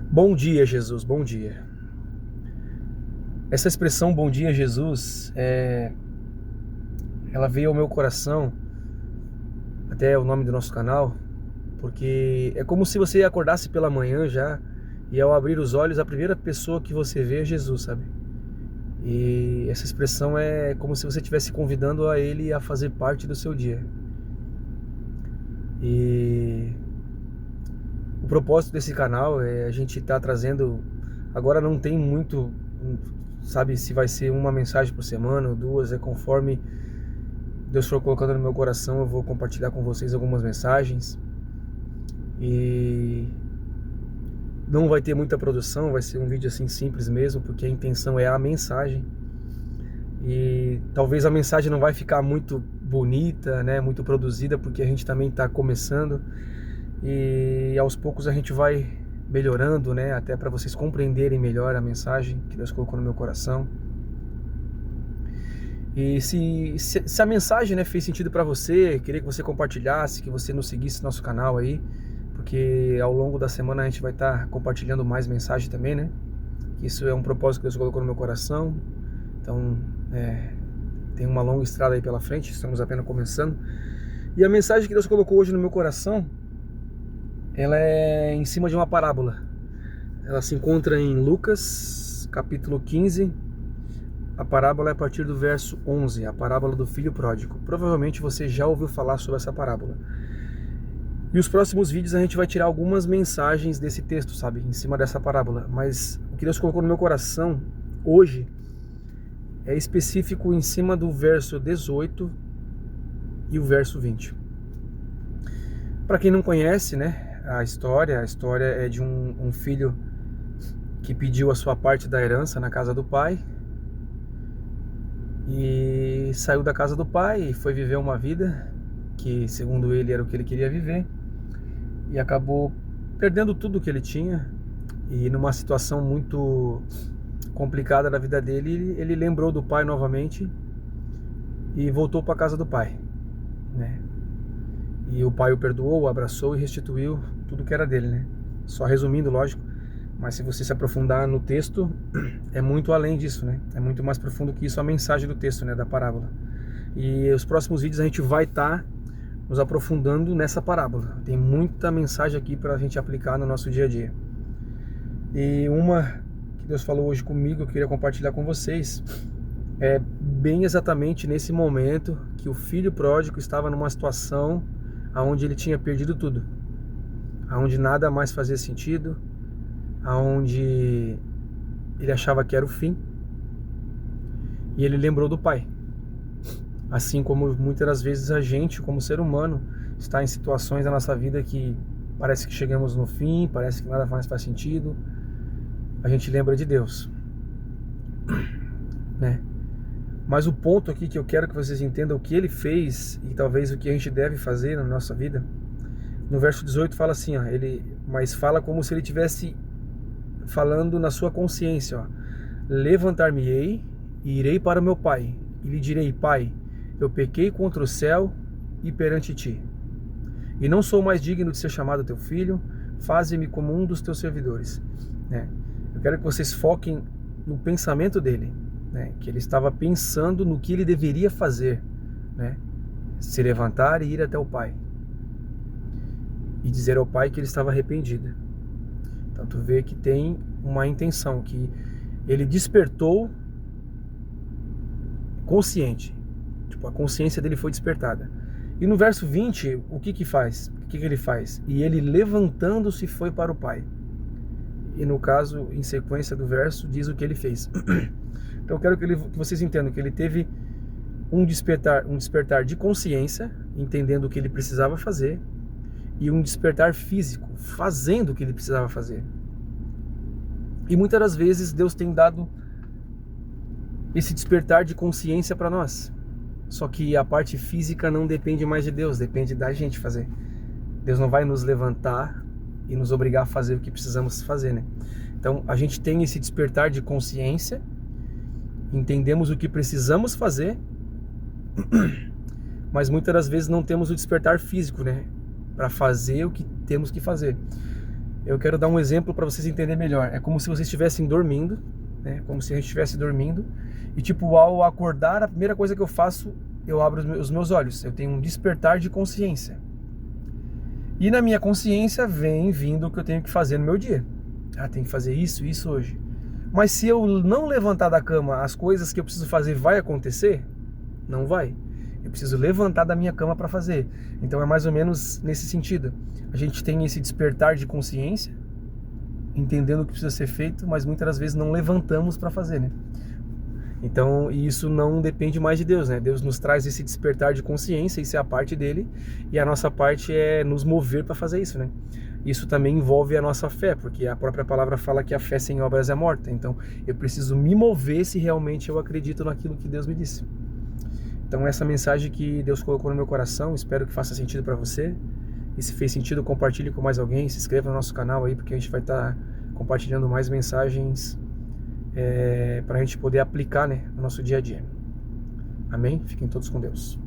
Bom dia, Jesus, bom dia. Essa expressão bom dia, Jesus, ela veio ao meu coração, até o nome do nosso canal, porque é como se você acordasse pela manhã já e ao abrir os olhos a primeira pessoa que você vê é Jesus, sabe? E essa expressão é como se você estivesse convidando a Ele a fazer parte do seu dia. E o propósito desse canal é a gente estar trazendo. Agora não tem muito, sabe, se vai ser uma mensagem por semana ou duas, é conforme Deus for colocando no meu coração, eu vou compartilhar com vocês algumas mensagens. E não vai ter muita produção, vai ser um vídeo assim simples mesmo, porque a intenção é a mensagem. E talvez a mensagem não vai ficar muito bonita, né, muito produzida, porque a gente também está começando. E aos poucos a gente vai melhorando, né, até para vocês compreenderem melhor a mensagem que Deus colocou no meu coração. E se a mensagem, né, fez sentido para você, queria que você compartilhasse, que você nos seguisse no nosso canal aí, porque ao longo da semana a gente vai estar compartilhando mais mensagem também, né? Isso é um propósito que Deus colocou no meu coração. Então, tem uma longa estrada aí pela frente, estamos apenas começando. E a mensagem que Deus colocou hoje no meu coração, ela é em cima de uma parábola. Ela se encontra em Lucas, capítulo 15. A parábola é a partir do verso 11, a parábola do filho pródigo. Provavelmente você já ouviu falar sobre essa parábola. E os próximos vídeos a gente vai tirar algumas mensagens desse texto, sabe, em cima dessa parábola. Mas o que Deus colocou no meu coração hoje é específico em cima do verso 18 e o verso 20. Para quem não conhece, né, a história é de um filho que pediu a sua parte da herança na casa do pai e saiu da casa do pai e foi viver uma vida que, segundo ele, era o que ele queria viver, e acabou perdendo tudo que ele tinha. E numa situação muito complicada da vida dele, ele lembrou do pai novamente e voltou para a casa do pai, né? E o pai o perdoou, o abraçou e restituiu tudo que era dele, né? Só resumindo, lógico, mas se você se aprofundar no texto, é muito além disso, né? É muito mais profundo que isso a mensagem do texto, né, da parábola. E os próximos vídeos a gente vai estar nos aprofundando nessa parábola. Tem muita mensagem aqui para a gente aplicar no nosso dia a dia. E uma que Deus falou hoje comigo, eu queria compartilhar com vocês, é bem exatamente nesse momento que o filho pródigo estava numa situação onde ele tinha perdido tudo, onde nada mais fazia sentido, onde ele achava que era o fim, e ele lembrou do pai. Assim como muitas das vezes a gente, como ser humano, está em situações da nossa vida que parece que chegamos no fim, parece que nada mais faz sentido, a gente lembra de Deus, né? Mas o ponto aqui que eu quero que vocês entendam o que ele fez e talvez o que a gente deve fazer na nossa vida. No verso 18 fala assim, ó, mas fala como se ele estivesse falando na sua consciência, ó: levantar-me-ei e irei para o meu pai, e lhe direi: Pai, eu pequei contra o céu e perante ti, e não sou mais digno de ser chamado teu filho, faze-me como um dos teus servidores, né? Eu quero que vocês foquem no pensamento dele, né? Que ele estava pensando no que ele deveria fazer, né? Se levantar e ir até o pai e dizer ao pai que ele estava arrependido. Então tu vê que tem uma intenção, que ele despertou consciente, tipo, a consciência dele foi despertada. E no verso 20, o que faz? O que ele faz? E ele, levantando-se, foi para o pai. E no caso, em sequência do verso, diz o que ele fez. Então eu quero que vocês entendam que ele teve um despertar de consciência, entendendo o que ele precisava fazer, e um despertar físico, fazendo o que ele precisava fazer. E muitas das vezes Deus tem dado esse despertar de consciência para nós. Só que a parte física não depende mais de Deus, depende da gente fazer. Deus não vai nos levantar e nos obrigar a fazer o que precisamos fazer, né? Então a gente tem esse despertar de consciência, entendemos o que precisamos fazer, mas muitas das vezes não temos o despertar físico, né, para fazer o que temos que fazer. Eu quero dar um exemplo para vocês entenderem melhor. É como se vocês estivessem dormindo, né? Como se a gente estivesse dormindo. E tipo, ao acordar, a primeira coisa que eu faço, eu abro os meus olhos. Eu tenho um despertar de consciência. E na minha consciência vem vindo o que eu tenho que fazer no meu dia. Ah, tem que fazer isso, isso hoje. Mas se eu não levantar da cama, as coisas que eu preciso fazer vai acontecer? Não vai. Eu preciso levantar da minha cama para fazer. Então é mais ou menos nesse sentido. A gente tem esse despertar de consciência, entendendo o que precisa ser feito, mas muitas das vezes não levantamos para fazer, né? Então, isso não depende mais de Deus, né? Deus nos traz esse despertar de consciência, isso é a parte dele, e a nossa parte é nos mover para fazer isso, né? Isso também envolve a nossa fé, porque a própria palavra fala que a fé sem obras é morta. Então, eu preciso me mover se realmente eu acredito naquilo que Deus me disse. Então, essa mensagem que Deus colocou no meu coração, espero que faça sentido para você. E se fez sentido, compartilhe com mais alguém, se inscreva no nosso canal aí, porque a gente vai estar compartilhando mais mensagens para a gente poder aplicar, né, no nosso dia a dia. Amém? Fiquem todos com Deus.